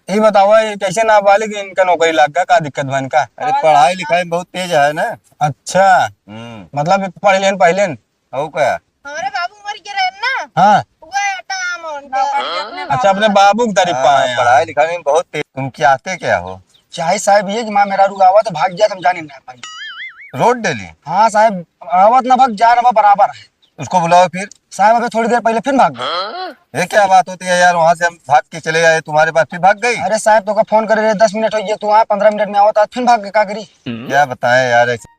ये बताओ ये कैसे नाबालिग इनका नौकरी लग गया, का दिक्कत बन का? अरे पढ़ाई लिखाई में बहुत तेज है ना। अच्छा, मतलब पढ़ लेन पढ़ लेन हो क्या? हमारे बाबू मर गए रहे ना। हाँ। वह टाइम उनके अच्छा, अपने बाबू की तारीफ पाए हैं। पढ़ाई लिखाई में बहुत तेज। तुम चाहते क्या हो? चाहे साहब ये कि माँ मेरा रू आवत भाग गया, समझा नहीं पाई। रोड डेली हाँ साहब, आवत ना भाग जा रहा बराबर है। उसको बुलाओ फिर। साहब अबे थोड़ी देर पहले फिर भाग गए। ये क्या बात होती है यार, वहाँ से हम भाग के चले आए, तुम्हारे पास फिर भाग गई। अरे साहब तो का फोन करे रहे 10 मिनट हो गए, तू आया 15 मिनट में आवत, आज फिर भाग गए, का करी? क्या बताएं यार ऐसे।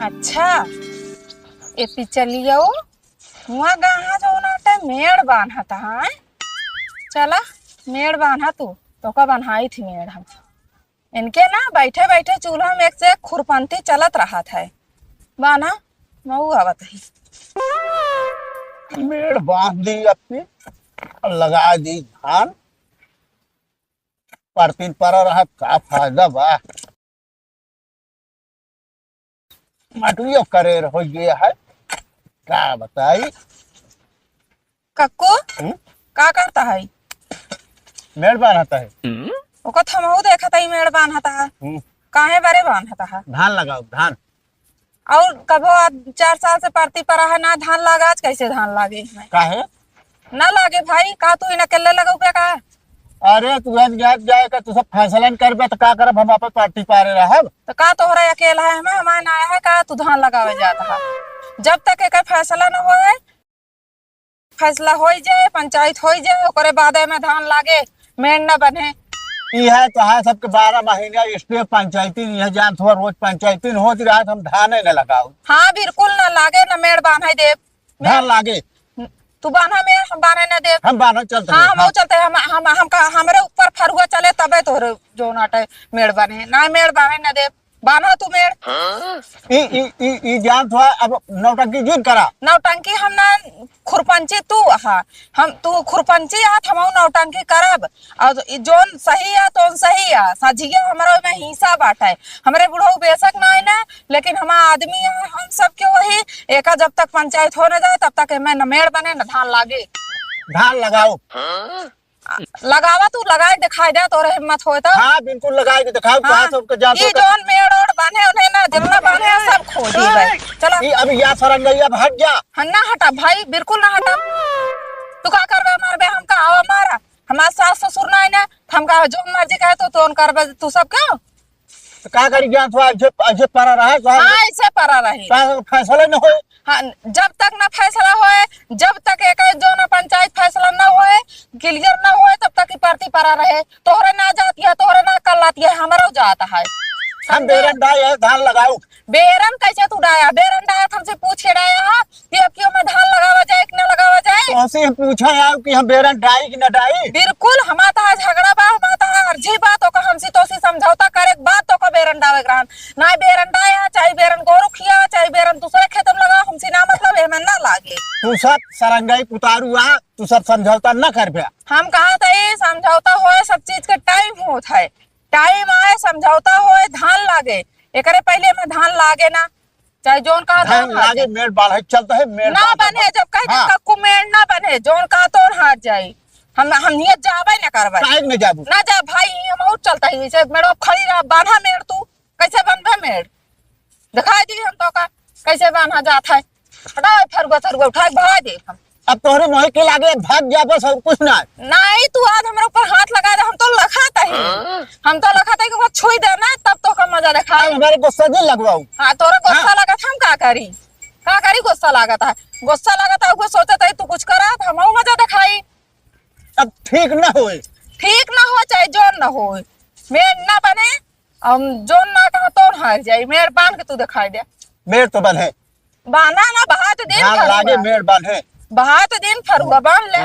अच्छा ये चली जाओ वहाँ गाँव जो नाटे मेड़ बांधा था। हाँ चला मेड़ बांधा तू तो का बन्हाई थी मेड़ हम इनके ना बैठे बैठे चूल्हा में एक से एक खुरपंती चलत रहा था। बाना मऊ आवत ही मेड़ बांध दी अपनी और लगा दी धान। परतीन पर रहा का फायदा बा। मटुयो करे हो गया है, क्या बताई। कक्को का करता है? मेड़ बांधता है। ओको थमऊ देखा था मेड़ बांधता है। काहे बारे बांधता है? धान लगाओ धान। और कभो 4 साल से परती परा है ना धान लागा, आज कैसे धान लागे? काहे? ना लागे भाई, का तू इन अकेले लगाऊ पे का? अरे तू जाएगा तू सब फैसला करबे तो का करब, हम अपन पार्टी पारे रहब। तो का तोहरा अकेला है मैं हमारे आया है का तू धान लगावे जाता है? जब तक एक फैसला न होए, फैसला हो जाए, पंचायत हो जाए, ओकरे बाद में धान लागे मेड़ न बने। है तो है सबके 12 महीना स्टेट पंचायती यह जान थोड़ा रोज पंचायती हो रहा हम धान न लगाओ। हाँ बिल्कुल न लागे, न मेड़ बांधे दे। धान लागे तू बांधा मेड़, हम बांधे न दे। हम बांधा चलते हाँ हम चलते हम हमरे ऊपर फरुआ चले तबे तोहरे जो नाटे मेड़ बने, ना मेड़ बांधे न दे। बांधा तू मेड़। ई जान थोड़ा अब नौटंकी जुट करा। नौटंकी हम ना खुरपंची तू हा, हम तू खुरपंची आ, हम नौटंकी करब। और जोन सही आ तो सही आ, सजिया हमारा में हिस्सा बाटा है। हमरे बुढ़ऊ बेशक ना है ना, लेकिन हम आदमी है, हम सब के वही एक जब तक पंचायत हो न जाए तब तक में न मेड़ बने न धान लागे। धान लगाओ। लगावा तू लगाए दिखाई दे तोरे हिम्मत होए तो। हाँ बिल्कुल लगाए दिखाओ। हाँ, ये जोन मेड़ ओड़ बने उन्हें ना जितना बने हैं सब खो दी। चलो अब या सरंगैया भाग जा। ना हटा भाई, बिल्कुल ना हटा। तू का करबे मारबे, हम का आवा मारा? हमारा सास ससुर ना है ना, हम का जो मर्जी कहे तो उन करबे तू सब क्यों? तो का करी जान थोड़ा ऐसे परा रहा। हाँ ऐसे परा रही। फैसला न होए। हाँ जब तक ना फैसला होए, जब तक एक जो ना पंचायत फैसला ना होए, क्लियर ना होए, तब तक ही परती परा रहे। तोहरे ना जाती है, तोहरे ना कर लाती है, हमारा जाता है। हम बेरन डाय धान लगाओ। बेरन कैसे तू डाया? बेरन डाया हमसे पूछ के डाया हा कि अब क्यों में धान लगावा जाए कि ना लगावा जाए? तो हमसे हम पूछा यार कि हम बेरन डाई कि न डाई। बिल्कुल हमारा झगड़ा बा, हमारा अर्जी बात का हमसे तो समझौता करे बात तो का बेरन डावे ग्रान ना बेरन डाया, चाहे बेरन गोरु खिया, चाहे बेरन दूसरे खेत में लगा, हमसे ना मतलब है, मैं ना लागे। तू सब सरंगाई पुतारू आ, तू सब समझौता न कर पे। हम कहा था ये समझौता होए, सब चीज का टाइम होता है, टाइम आए समझौता होए, धान लागे। एकरे पहले में धान लागे ना, चाहे जोन का धान लागे मेड़ बाढ़ चलता है। मेड़ ना बने जब कह हाँ। कक्कू मेड़ ना बने, जोन का तो हाथ जाए। हम नियत जावे ना करवाए काहे न जाबू। ना जा भाई, हम और चलता ही वैसे मेड़ो खड़ी रहा। बांधा मेड़ तू कैसे बनबे मेड़? दिखाई दी हम तो का कैसे बांधा जाता है। हटा फरुआ थरुआ उठा भगा दे हम। अब तोहरे मोहे के लागे भाग जा बस, और कुछ ना। नहीं तू आज हमारे ऊपर हाथ लगा दे, हम तो लखाता ही, हम तो लखाता ही कि वो छुई दे ना तब तो का मजा देखा। हमारे गुस्सा दिल लगवाऊ। हाँ तोरा गुस्सा लगा था, हम का करी? का करी? गुस्सा लगा था, गुस्सा लगा था, वो सोचा था तू कुछ करा था, हम मजा दिखाई। अब ठीक न होए। ठीक ना हो चाहे जोन ना हो, मेड़ ना बने, हम जोन ना कहा तो हार जाए। मेड़ बांध के तू दिखाई दे। मेड़ तो बंधे बांधा ना बहात दिन धान लागे मेड़ बांधे। बहात दिन फरुआ बांध ले,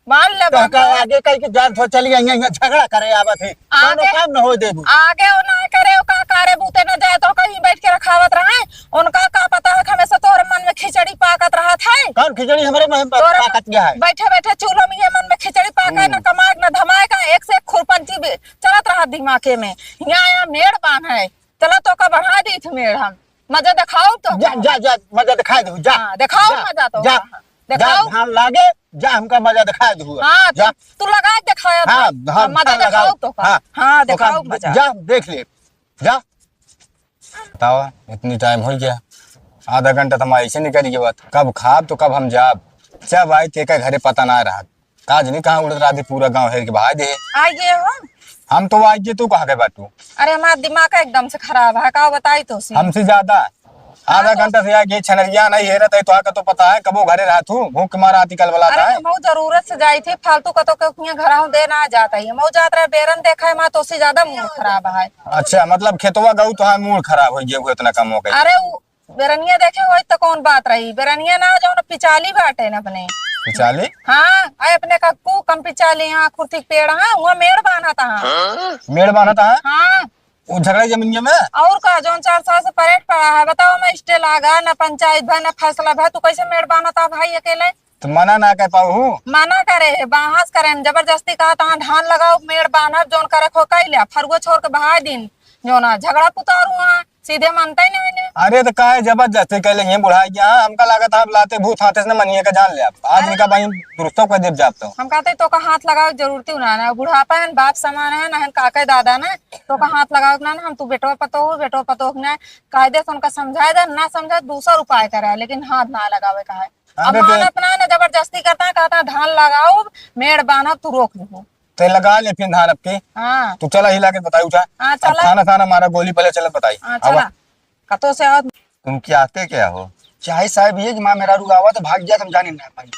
बांध ले। तो का आगे कह के जान थोड़ा चली यहाँ झगड़ा करे आवत है, कोनो काम न हो देबू। आगे वो ना करे, वो का करे बूते न जाए तो कहीं बैठ के रखावत रहे। उनका का पता है हमेशा तोहरे मन में खिचड़ी पाकत रहा था। कौन खिचड़ी हमारे में पाकत गया है? बैठे बैठे चूल्हा में ये मन में खिचड़ी पाका, न कमाक न धमाका, एक से एक खुरपंची चलत रहा दिमागे में। यहाँ मेड़ बांध है, चला तो का बढ़ा दी थी मेड़ हम। मजा दिखाओ तो जा जा जा मजा दिखा दू जा हाँ, दिखाओ जा, मजा तो जा दिखाओ धान लागे जा हमका मजा दिखा दू हाँ जा तू लगा के दिखाया था। हाँ धान मजा धान दिखाओ लगाओ तो हाँ हाँ दिखाओ मजा जा देख ले जा बताओ इतनी टाइम हो गया, आधा घंटा तो हम ऐसे नहीं करिए बात, कब खाब तो कब हम जाब। जब आए थे का घरे पता ना रहा, काज नहीं कहाँ उड़ रहा थी, पूरा गांव हेर के भाई दे। आइए हो हम तो आइए, तू कहाँ गए बाटू? अरे हमारा दिमाग एकदम से खराब है, का बताई तो सी हमसे ज्यादा आधा घंटा से आगे छनरिया नहीं हेरत है, तो आके तो पता है कबो घरे रहा तू, भूख के मारा आती कल बलाता अरे है। मऊ जरूरत से जाई थी, फालतू का तो कहीं घर दे ना जाता है, मऊ जात रहे बेरन देखा है माँ तो उससे ज्यादा मूड खराब है। अच्छा मतलब खेतवा गऊ तो है मूड खराब हो गया, इतना कम हो गई। अरे बेरनिया देखे हो तो कौन बात रही, बेरनिया ना जाओ ना पिचाली बाटे ना अपने। चाली हाँ आए अपने कक्कू कम पिचाली यहाँ खुर्ती के पेड़ है वहाँ मेड़ बांधा था। मेड़ बांधा था हाँ वो झगड़ा जमीनिया में। और का जौन 4 साल से परेड पड़ा है, बताओ मैं स्टे लागा ना पंचायत भाई ना फैसला भाई, तू कैसे मेड़ बांधा था भाई अकेले? तो मना ना कह पाऊ हूँ। माना करे बाहस करे जबरदस्ती कहा था धान लगाओ मेड़ बांधब जौन करे खो कैले फरुआ छोड़ के बहा दिन जो ना झगड़ा पुतार हुआ सीधे मानता ही नहीं। अरे तो काहे जबरदस्ती कह लेंगे बुढ़ाई गया, हमका लागत आप लाते भूत हाथे से मनिए का जान ले आप आदमी का भाई दुरुस्तों का देव जाप तो हम कहते तो का हाथ लगाओ जरूरती ना बुढ़ापा है बाप समान है ना काका दादा ना तो का हाथ लगाओ ना हम तू बेटो पतो ना कायदे से उनका समझाए दे ना समझा दूसरा उपाय करे, लेकिन हाथ ना लगावे का है। अब अरे मान अपना ना जबरदस्ती करता है, कहता धान लगाओ मेड़ बांधा तू रोक दो। तो लगा ले फिर धान आपके। हाँ तू चला हिला के बताई उठा। हाँ, अब चला। खाना खाना मारा गोली पहले चल बताई। हाँ चला कतो से आओ। तुम क्या आते क्या हो? चाहे साहब ये कि माँ मेरा रू आवा तो भाग गया, तुम जाने ना पाई।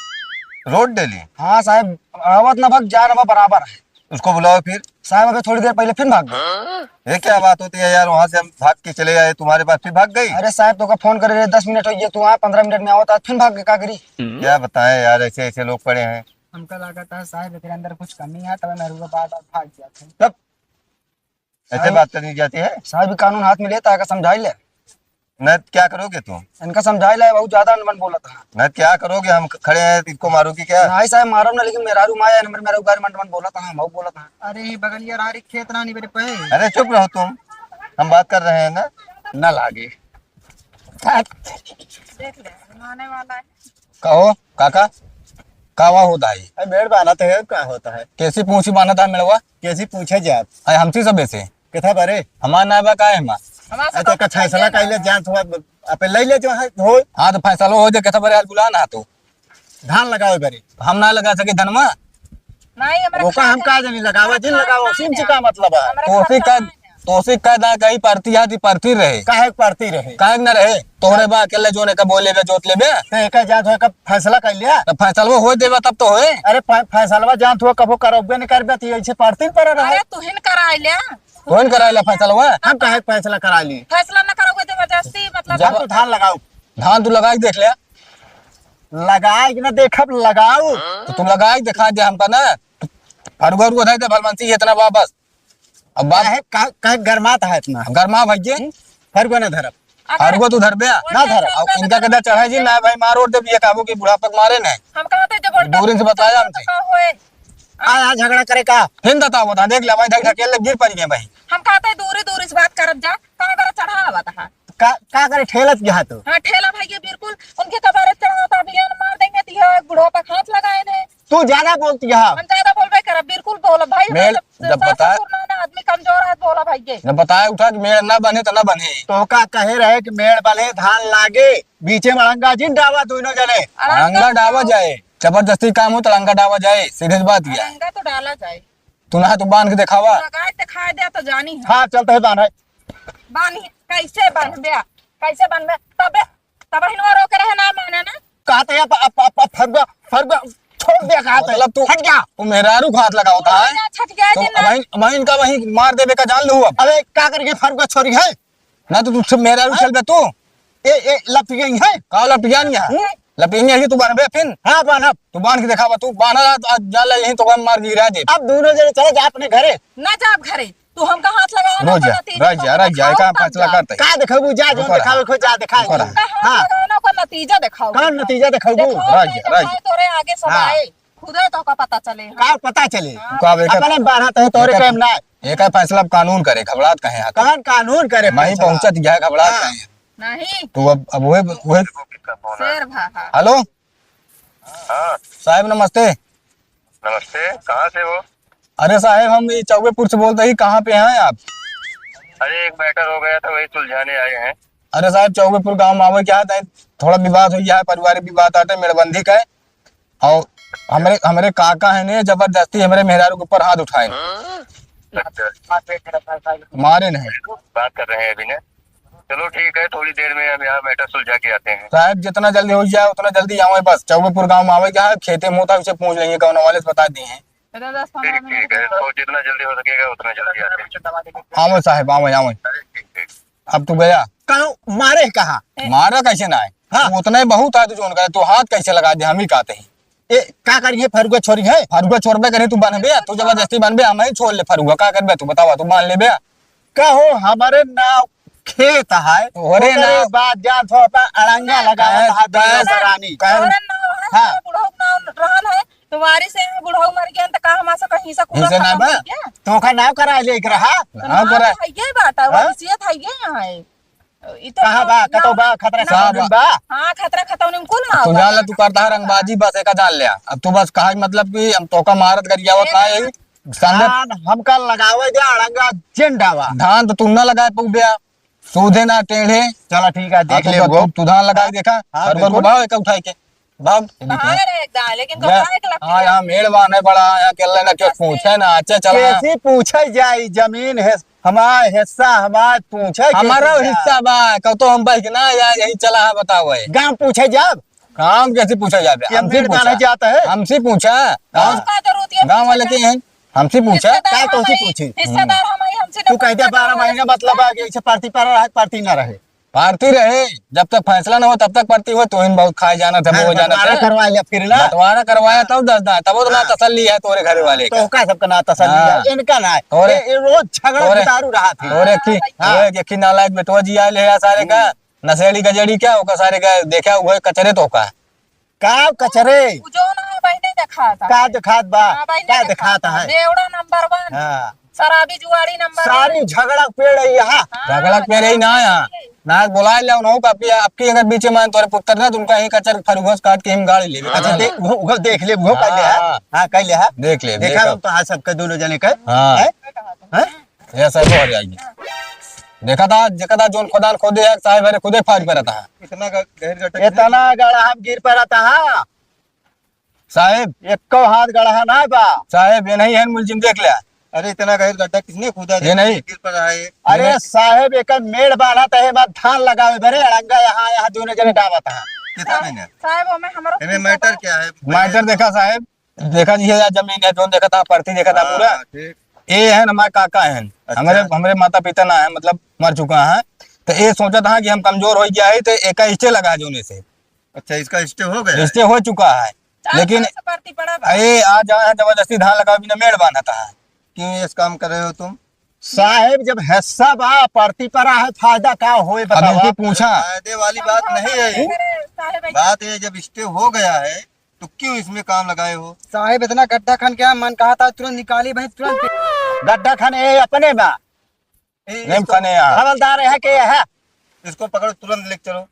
रोड डेली हाँ साहब आवत ना भाग जा ना बराबर है उसको बुलाओ फिर। साहब अगर थोड़ी देर पहले फिर भाग गए। ये क्या बात होती है यार, वहाँ से हम भाग के चले आए, तुम्हारे पास फिर भाग गई। अरे साहब तो का फोन करे रहे 10 मिनट हो गए, तू 15 मिनट में आवत फिर भाग गए, का करी? क्या बताएं यार, ऐसे ऐसे लोग पड़े हैं। हमका लगा था साहब तेरे अंदर कुछ कमी है, तब मेरे बाद भाग गया था। तब ऐसे बात करनी जाती है। साहब कानून हाथ में लेता है, समझाई ले न क्या करोगे तुम? इनका समझाई ले, बहुत ज्यादा अनबन बोला था। न क्या करोगे, हम खड़े हैं इनको मारोगी क्या? नहीं साहब मारो ना, लेकिन मेरा रूम आया नंबर मेरा उगार मन बोला था, हम बोला था। अरे बगलिया रारी खेत ना नहीं मेरे पे। अरे चुप रहो तुम, हम बात कर रहे हैं ना। न लागे देख ले आने वाला है। कहो काका कावा होता है मेड़ बनाते है क्या होता है? कैसी पूछी बाना था मेड़वा कैसी पूछे जात अरे हमसी सब ऐसे किथा बरे हमारा नाबा का है हमार। हमारा से अच्छा का फैसला कैले जान थोड़ा अपे ले ले जो है हो हाँ तो फैसला हो जाए कैसा बड़े हाल बुला ना तो धान लगाओ बरे। हम ना लगा सके धनमा। नहीं हमारा वो का हम का नहीं लगावा जिन लगाओ सिम से का मतलब है? तोसी का दा कहीं परती हाथी परती रहे काहे पड़ती रहे काहे न रहे तोहरे बा अकेले जोने का बोले बे जोत लेबे ते का जान थोड़ा का फैसला कर लिया। तो फैसला हो देबा तब तो होए। अरे फैसला जान थोड़ा कबो करोगे नहीं करबे तो ऐसे पड़ती पर रहे। अरे तू हिन कराई ले कौन कराइला फैसला हम काहे फैसला करा ली? फैसला न करोगे जबरदस्ती मतलब जब तो धान लगाओ धान तू लगा के देख लिया लगाए कि ना देखब लगाओ तो तुम लगा के दिखा दे हमका ना फरगर को दे भलमंसी इतना वापस अब बात काहे गरमात है इतना गरमा भइजे फरगो न धरब फरगो तू धर बे ना धर। अब इनका कदा चढ़ाई जी ना भाई मारो दे ये काबू की बुढ़ापा मारे ना हम कहते जबरदस्ती दूरी से बताया हमसे होए आया झगड़ा करे का फिर बता बता देख ले भाई धकेल गिर पड़ गए भाई। हम कहते दूरी से बात करब जा कहां कर चढ़ावा था। का करे ठेलत गया तो हां ठेला भाई बिल्कुल उनके कबारे चढ़ाता बियान मार देंगे तो ये बुढ़ो पे हाथ लगाए ने। तू ज्यादा बोलती है। हम ज्यादा बोलबे करब बिल्कुल बोल भाई मेल जब बता आदमी कमजोर है बोला भाई ये जब बताया उठा कि मेड़ ना बने तो ना बने तो का कहे रहे कि मेड़ बले धान लागे बीचे मड़ंगा जिन डावा दोनों जने अंगा डावा जाए जबरदस्ती काम हो तो अंगा डावा जाए सीधे बात किया अंगा तो डाला जाए तू ना तू बांध के दिखावा लगाए दिखाई दे तो जानी है हाँ चलते है बांध बानी कैसे बांधबे कैसे बांधबे तब हिनवा रोक रहे ना माने ना कहते हैं फरगा फरगा छोड़ दिया कहते मतलब तू हट जा। तू मेहरारू को हाथ लगा होता है छट गया तो जी ना वहीं इनका वहीं मार देवे का जान लू अब अरे का करके फरगा छोड़ी है ना तो तू मेहरारू चल बे तू ए लप गई है का लपिया नहीं लपिया ही तू बांधबे फिर हाँ बांध तू बांध के दिखावा तू बांधा जा ले यहीं तो मार गिरा दे अब दोनों जने चले जा अपने घरे ना जाब घरे तू हमका हाथ लगा रोज जा का फैसला करते का देखबू जा जो दिखावे खो जा दिखा ऊपर आ। हाँ ना को नतीजा दिखाओ कौन नतीजा देखबू तोरे आगे सब हाँ। आए खुदे तो का पता चले का पता चले का अपने बारह तो तोरे टाइम ना एक फैसला कानून करे घबराहट कहे कौन कानून करे वहीं पहुंचत गया घबराहट कहे नहीं तू अब वही शेर भाहा। हेलो हाँ साहब नमस्ते। नमस्ते, कहाँ से हो? अरे साहब हम ये चौबेपुर से बोलते ही, कहाँ पे हैं आप? अरे एक मैटर हो गया था, वही सुलझाने आए हैं। अरे साहब चौबेपुर गांव में आवे क्या था, थोड़ा विवाद हो गया है, पारिवारिक विवाद आटे मेड़बंदी का है। और हमारे हमारे काका है ने जबरदस्ती हमारे मेहरारू के ऊपर हाथ उठाए, अच्छा, मारे नहीं। बात कर रहे हैं अभी ने। चलो ठीक है, थोड़ी देर में हम यहाँ मैटर सुलझा के आते हैं। साहब जितना जल्दी हो जाए उतना जल्दी आवे, बस चौबेपुर गांव में आवे क्या है, खेते में होता है उसे पूछ लेंगे, गाँव वाले से बता दिए हैं। 10-15 ठीक मिनट है, तो जितना जल्दी हो सकेगा उतना जल्दी आते हैं। आवे साहब आवे आवे। अरे ठीक। अब तू गया कहो मारे कहा मारा कैसे ना है? हाँ। उतना ही बहुत है, तुझे उनका तू हाथ कैसे लगा दे, हम ही कहते हैं। ए का करिए फरुआ छोरी है फरुआ छोड़बे करे तू बनबे, तू जबरदस्ती बनबे, हम ही छोड़ ले फरुआ, का करबे तू बतावा, तू मान लेबे। कहो हमारे नाव खेत है ओरे नाव- बात जान थो अपन अड़ंगा लगाया था रानी तोहरा नाव है, हाँ। बुढ़ऊ नाव रहन है, तुम्हारी से बुढ़ऊ मर गया त का हमासा कहीं से हिस्से ना बा? तो का नाव करा ले रहा हाँ करा है ये बात है, हाँ? वो सीएत है ये यहाँ है। ई तो कहा बा कतो बा खतरा साहब, खतरा बा हां खतरा खतौनी में कुल तू ना जान ले, तू करता है रंगबाजी, बस एक जान लिया। अब तू बस कहा मतलब कि हम तो का मारत कर जावत ना यही संदे धान हमका लगावे दे अड़ंगा जेंडावा धान तो तू ना लगाए पउबे, सूधे ना टेढ़े। चलो ठीक है देख ले तू धान लगा के देखा, हाँ, हर बार बिल्कुल। भाव एक उठाई के भाव बाहर है एकदम, लेकिन घबरा के लगती हाँ यहाँ मेड़वान है बड़ा, यहाँ के ना क्यों पूछे ना, अच्छा चला कैसे पूछे जाई जमीन है हमारा हिस्सा हमारा पूछे हमारा हिस्सा बा, कब तो हम बह ना यही चला है, बताओ गांव पूछे जब काम कैसे पूछा जाए? ये हमसे मेड़ बांधे पूछा, जाता है हमसे पूछा, उसका जरूरत है गाँव वाले के हैं, हमसे पूछा। काय तो उसे पूछी? हिस्सेदार हमारी हमसे तू कहते 12 महीने मतलब है कि ऐसे पार्टी पर रहे पार्टी ना रहे पार्टी रहे, जब तक फैसला ना हो तब तक पार्टी हो, तो इन बहुत खाए जाना था, वो जाना बंटवारा था, करवा लिया फिर ना बंटवारा करवाया तब दसदा, तब वो तो ना तसल्ली है तोरे घर वाले का। तो का सबका ना तसल्ली हाँ। है इनका ना है और- ये रोज झगड़ा और- बितारू रहा थी और एक एक नालायक बेटवा जी आए ले सारे का नशेड़ी गजेड़ी क्या होगा, सारे का देखा हुआ कचरे तो का का कचरे जो ना है भाई नहीं देखा था का दिखात बा हाँ भाई का नहीं दिखाता है देवड़ा नंबर 1, हाँ शराबी जुआड़ी नंबर 1। सारी झगड़ा पेड़ है यहाँ झगड़ा पे रही ना यहाँ ना बुला ले उन्होंने आपकी अगर बीच में तोरे पुत्र ना तुमका ही कचर फरुगस काट के हम गाड़ी ले अच्छा वो देख ले वो कर ले हाँ। हाँ कर ले देख ले देखा देखा। तो हाँ सबके दोनों जने का हाँ। हैं? हैं? ऐसा हो जाएगी। देखा था जोन खुदा खोदे है साहब अरे खुदे फाड़ पे रहता है इतना गहर गटर इतना गड़ा हम गिर पर रहता है साहब, एक हाथ गड़ा ना बा साहब ये नहीं है मुलजिम देख लिया। अरे इतना गहर गड्ढा किसने खोदा? ये नहीं। गिर पर रहा है। अरे साहेब एक मेड़ बांधा तहे बाद धान लगावे बरे अड़ंगा यहाँ दोनों जने डाबत है कितना महीने? साहब हमें हमारा इनमें मैटर क्या है? मैटर देखा साहब, देखा जी ये जमीन है, जोन देखा था पर्ची देखा था पूरा, हाँ, ठीक। ये है हमारे काका है, अच्छा। हमारे हमारे माता पिता ना है, मतलब मर चुका है, तो ये सोचा था कि हम कमजोर हो गया है तो एक स्टे लगा जोने से अच्छा, इसका स्टे हो गया? स्टे हो चुका है, लेकिन पार्टी पड़ा बा। ये आज आया है जबरदस्ती धान लगा बिना मेड़ बांधा था। क्यों ये काम कर रहे हो तुम? साहेब जब हिस्सा बा पड़ती पर है फायदा का होए अब बताओ इनसे पूछा, फायदे वाली बात नहीं है ये। अरे साले भाई, बात ये जब स्टे हो गया है तो क्यों इसमें काम लगाए हो? साहेब इतना गड्ढा खान क्या मन कहा था तुरंत निकाली भाई तुरंत गड्ढा खाने अपने बा नहीं खाने यहाँ हवलदार है के है इसको पकड़ो, तुरंत ले चलो।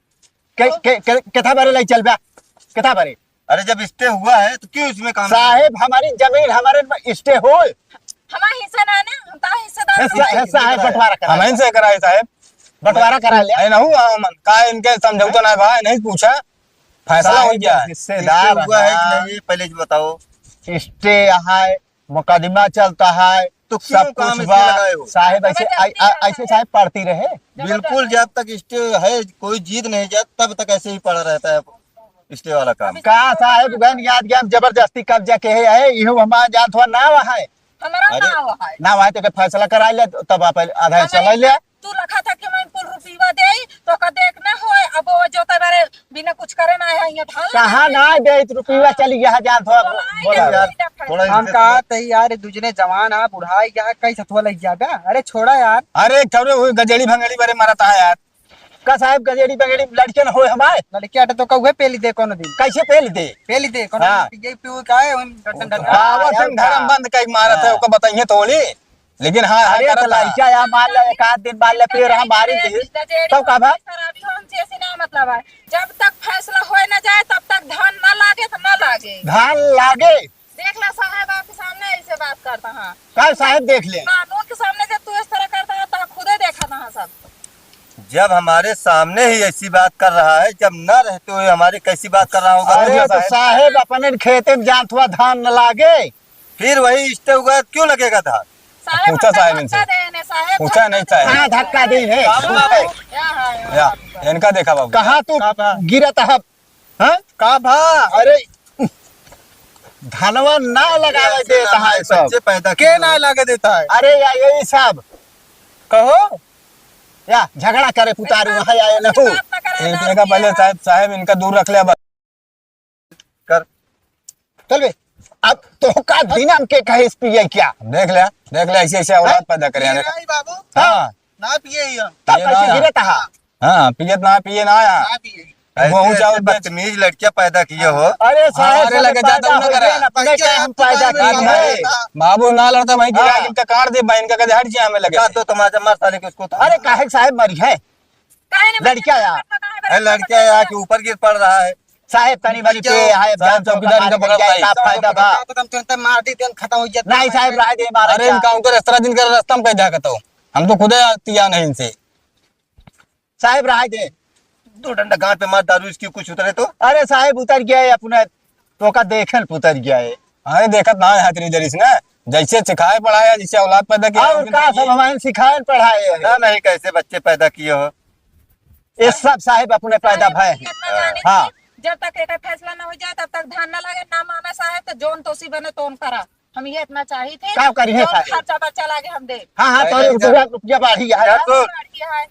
किथा बारे ले चल बा किथा बारे अरे जब स्टे हुआ है तो क्यों इसमें काम? साहेब हमारी जमीन हमारे स्टे हो हमारा हिस्सा ना ना, हम ता हिस्सेदार हिस्सा है बंटवारा करा हम इनसे कराए साहब, बंटवारा करा लिया अरे नहीं मन का इनके समझौता ना भाई, नहीं पूछा, फैसला हो गया है। स्टे हिस्सेदार हुआ है कि है नहीं पहले ये बताओ। स्टे है मुकदमा चलता है तो क्यों सब काम कुछ इसमें बा लगाए हो? साहेब ऐसे ऐसे साहेब पढ़ती रहे बिल्कुल, जब तक स्टे है कोई जीत नहीं जाता तब तक ऐसे ही पड़ा रहता है स्टे वाला काम। का साहेब गन याद ज्ञान जबरदस्ती कब्जा के है इहो हमारा जान थोड़ा ना है हमारा अरे, नाव है। ना है तो फैसला करा ले तब आप आधा चला ले तू रखा था कि मैं कुल रुपया दे तो का देखना हो, अब वो जोता बारे बिना कुछ करे ना है ये धान कहाँ ना दे रुपया चली गया जान थोड़ा बोला यार, थोड़ा हम इनसे कहा तही यार दूजने जवान आ बुढ़ाई क्या कैसे थोड़ा लग जाबे अरे छोड़ा यार अरे छोरे हुए गजेड़ी भंगड़ी बारे मारता है यार, का साहेब गजेड़ी बगेड़ी लड़के न होए हमारे लड़के आटे तो कहुए पेली दे कोनो दिन कैसे पेल दे पेली दे कोनो हाँ। दिन ये पीऊ का है हम डटन डटन आवत हम धर्म बंद कई मारत है, ओका बताइए थोड़ी लेकिन हाँ हाँ अरे तो करत हा। लड़का या मान ले एक आध दिन मान ले फिर हम मारी दी तब का भाई शराबी हम जैसे ना मतलब है जब तक फैसला हो न जाए तब तक धन न लागे तो न लागे। धान लागे देख ला साहब आपके सामने ऐसे बात करता है कल साहब देख ले कानून के सामने जब तू इस तरह करता है तो खुद ही देखा था सब। जब हमारे सामने ही ऐसी बात कर रहा है, जब न रहते हुए हमारी कैसी बात कर रहा होगा? अरे तो साहेब अपने खेते में जान हुआ धान न लागे फिर वही इष्टे हुआ क्यों लगेगा था? साहब पूछा हमका साहब इनसे। धक्का देने साहब पूछा नहीं साहब। हाँ धक्का दी है या इनका देखा बाबू। कहा तू गिरत है हाँ? का भा अरे धनवा ना लगावे देता है सब बच्चे पैदा के ना लगे देता है। अरे या यही सब कहो या झगड़ा करे पुतारी वहाँ आए न हो इनका का पहले साहब इनका दूर रख ले अब। कर चल बे अब तो का दिन हम के कहे पिए क्या देख ले ऐसे ऐसे औलाद पैदा करे यानी। नहीं बाबू हाँ ना पिए ही हम, तब ये ना कैसे यार। गिरता है हाँ पियत ना पिए ना या ना पिए। गेहूं चावल बेच। बदतमीज लड़कियां पैदा किए हो। अरे साहब अरे लगे जाता हूं ना करा। अपने के हम पैदा ना किए भाई, हैं बाबू ना लड़ता भाई गिरा हाँ। के इनका काट दे भाई इनका कदे हट जाए हमें लगे। का तो तमाचा मार साले के उसको था। अरे काहे साहब मरी है लड़कियां यार अरे लड़कियां यहाँ के ऊपर गिर पड़ रहा है। साहेब तनी बड़ी पे है साहब चौकीदार इनका पकड़ पाई। का फायदा बा तो तुम तुरंत मार दी तुरंत खत्म हो जाता। नहीं साहब राय दे मारे अरे इनका उनका रास्ता दिन कर रास्ता में कहीं जाकर हो हम तो खुद तिया नहीं इनसे। साहब राय दे दो डंडा गांड पे मार, दारू इसकी कुछ उतरे तो। अरे साहब उतर गया है अपने तो का देखल उतर गया है अरे देखत ना है तेरी जरीस ने जैसे सिखाए पढ़ाया जिससे औलाद पैदा किया और का सब हमारे सिखाए पढ़ाए हैं ना नहीं कैसे बच्चे पैदा किए हो। ये सब साहब अपने पैदा भय हाँ जब तक एक फैसला न हो जाए तब तक धान न लगे ना माने साहब तो जोन तोसी बने तोन करा। हम ये इतना चाहिए थे क्या करिए जोन साहब? खर्चा बच्चा लागे हम दे हाँ हाँ तो पहले रुपया बढ़ी है यार तो है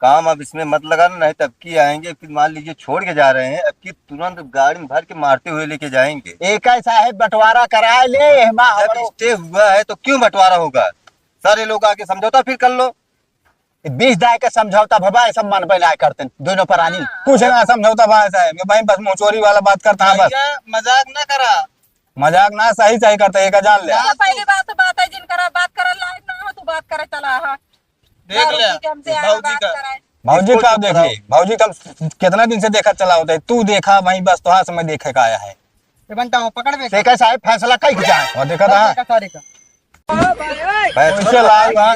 काम अब इसमें मत लगाना, नहीं तब की आएंगे फिर मान लीजिए छोड़ के जा रहे हैं, अब की तुरंत गाड़ी में भर के मारते हुए लेके जाएंगे। एक है साहब बंटवारा कराए ले जब स्टे हुआ है तो क्यों बंटवारा होगा? सारे लोग आके समझौता फिर कर लो। 20 दाय का समझौता भबा सब मन बनाए करते दोनों प्राणी कुछ ना समझौता भाई साहब ये भाई बस मोचोरी वाला बात करता है बस भैया मजाक ना करा। मजाक ना सही सही करता है एक जान ले। पहली बात है जिनका बात करे लायक ना हो तू बात करे चला हा देख ले हमसे आगे भाऊजी बात का। कराए भाजी का देखिए भाजी का कितना दिन से देखा चला होता है तू देखा भाई बस तो समय देखे का आया है ये बनता हूँ पकड़ बे। एक है साहब फैसला कई जाए और देखा था सारे का। पैसे लाल बा।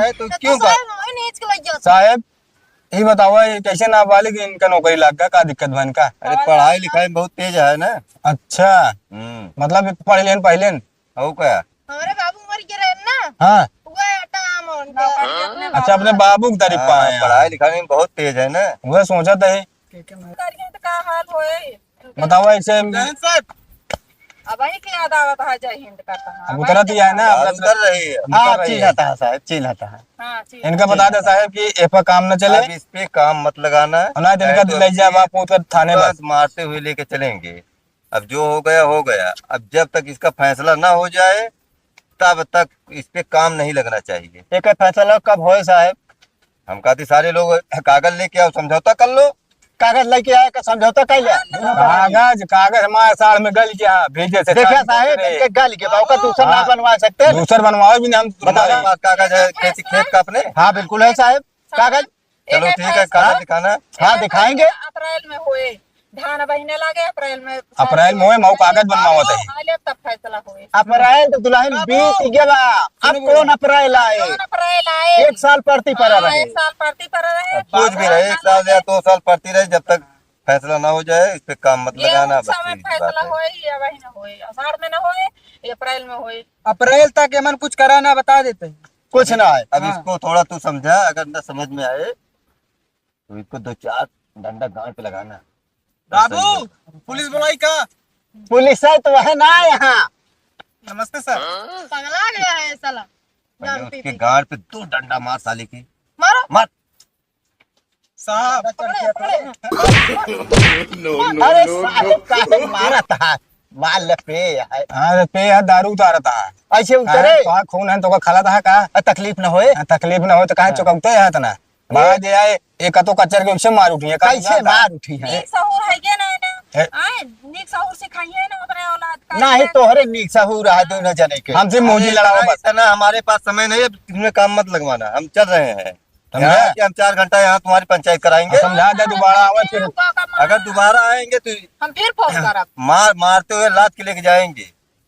है तो क्यों कर? साहब ये बताओ ये कैसे नाबालिग इनका नौकरी लग गया का दिक्कत बन का। अरे पढ़ाई लिखाई में बहुत तेज है ना। अच्छा मतलब पढ़ लेन पहले हो क्या? हमारे बाबू मर गए रहे ना हाँ वह टाइम उनके अच्छा अपने बाबू की तारीफ हाँ, पाए पढ़ाई लिखाई में बहुत तेज है ना। वह सोचा था करिए तो का हाल होए बताओ ऐसे अब ही की याद आवत है जय हिंद करता है अब उतरा दिया है ना दारू अपना कर रही है। हाँ रही चिन्ह है। आता है साहब चिन्ह आता है हां ठीक इनका बता दे साहब कि ए पर काम न चले अब इस पे काम मत लगाना। और ना इनका तो ले जा बाप पूछ कर थाने बस बस मारते हुए लेके चलेंगे। अब जो हो गया हो गया। अब जब तक इसका फैसला ना हो जाए तब तक इस पे काम नहीं लगना चाहिए। एक है फैसला कब होए साहब हम कहते सारे लोग कागज लेके आओ समझौता कर लो। कागज लेके आए का समझौता कर लिया कागज हमारे साल में गल गया भेजे से देखिए साहब इनके गाली के बाबू का दूसरा ना बनवा सकते दूसर बनवाओ भी नहीं हम तुम्हारे पास कागज है खेत का अपने? हाँ बिल्कुल है साहब कागज चलो ठीक है कागज दिखाना। हाँ दिखाएंगे अप्रैल में होए धान बहिने लागे अप्रैल में होए मऊ कागज बनवाओ था आले तब फैसला होए अप्रैल तो दुल्हन बीत गया अब कौन अप्रैल आए कौन अप्रैल आए 1 साल पड़ती पड़ा रहे एक साल पड़ती पर रहे कुछ भी रहे 1 साल या 2 साल पड़ती रहे जब तक फैसला ना हो जाए इस पे काम मत ये लगाना। उस बस समय यही बात फैसला है। होए या वही ना होए आषाढ़ में ना होए या अप्रैल में होए अप्रैल तक एमन कुछ कराना बता देते हैं। कुछ ना है अब इसको थोड़ा तू समझा, अगर न समझ में आए तो इसको 2-4 डंडा गांड पे लगाना। बाबू पुलिस बुलाई का। पुलिस है तो वह ना यहाँ नमस्ते सर। पगला गया है साला पहले जानती उसके थी गांड पे 2 डंडा मार साले की मारो मार। साहब अरे साहब काहे मारा था माल पे है हाँ पे है दारू उतारा था ऐसे उतरे तो खून है तो खला था का तकलीफ न होए तकलीफ ना हो तो कहे चुकौते है तना बाद ये आए एक तो कचर के उसे मार उठी है कैसे मार उठी है एक सहूर है के ना आए नीक सहूर सिखाइए ना अपने औलाद का नहीं तोहरे नीक सहू रहा दो न जाने के हमसे मोजी लड़ाओ बस। इतना हमारे पास समय नहीं है, इसमें काम मत लगवाना, हम चल रहे हैं। समझा? यहाँ कि हम 4 घंटा यहाँ तुम्हारी पंचायत कराएंगे। समझा दे दोबारा आवे फिर। अगर दोबारा आएंगे तो हम फिर फोन करब मारते हुए लाद के लेके जाएंगे।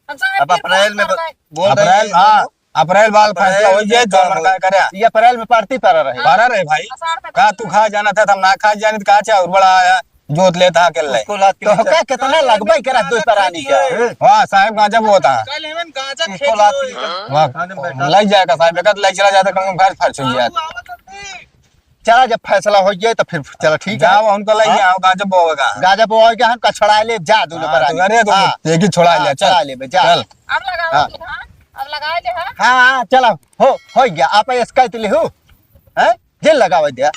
हम साहब अब फिर फोन अप्रैल में करबै। बोल रहे अप्रैल हैं हाँ अप्रैल बाद अप्रैल फैसला हो जाए में जो काम मन का करे। ये अप्रैल में पार्टी पर रहे बारह रहे भाई आषाढ़ में का तू खा जाना था, हम ना खा जाने तो कहा चाहे बड़ा आया जोत लेता के ले। उसको लाद के तो लेके क्या कितना लगभग करा दो परानी का वाह साहब कहाँ जब होता है कल हमें गांजा इसको लाद के वाह लग जाएगा साहब एक लग चला जाता कम घर खर्च हो जाए। चला जब फैसला हो जाए तो फिर चलो ठीक है जाओ उनको लग जाओ कहाँ जब होगा। गाजा बोआ के हम कछड़ा ले जा दो अरे तो एक ही छोड़ा लिया चला चल ले जा चल। अब लगाओ तू, हाँ अब लगा ले हाँ हाँ चलो हो गया आप इसका ले हो हैं जेल लगावे दिया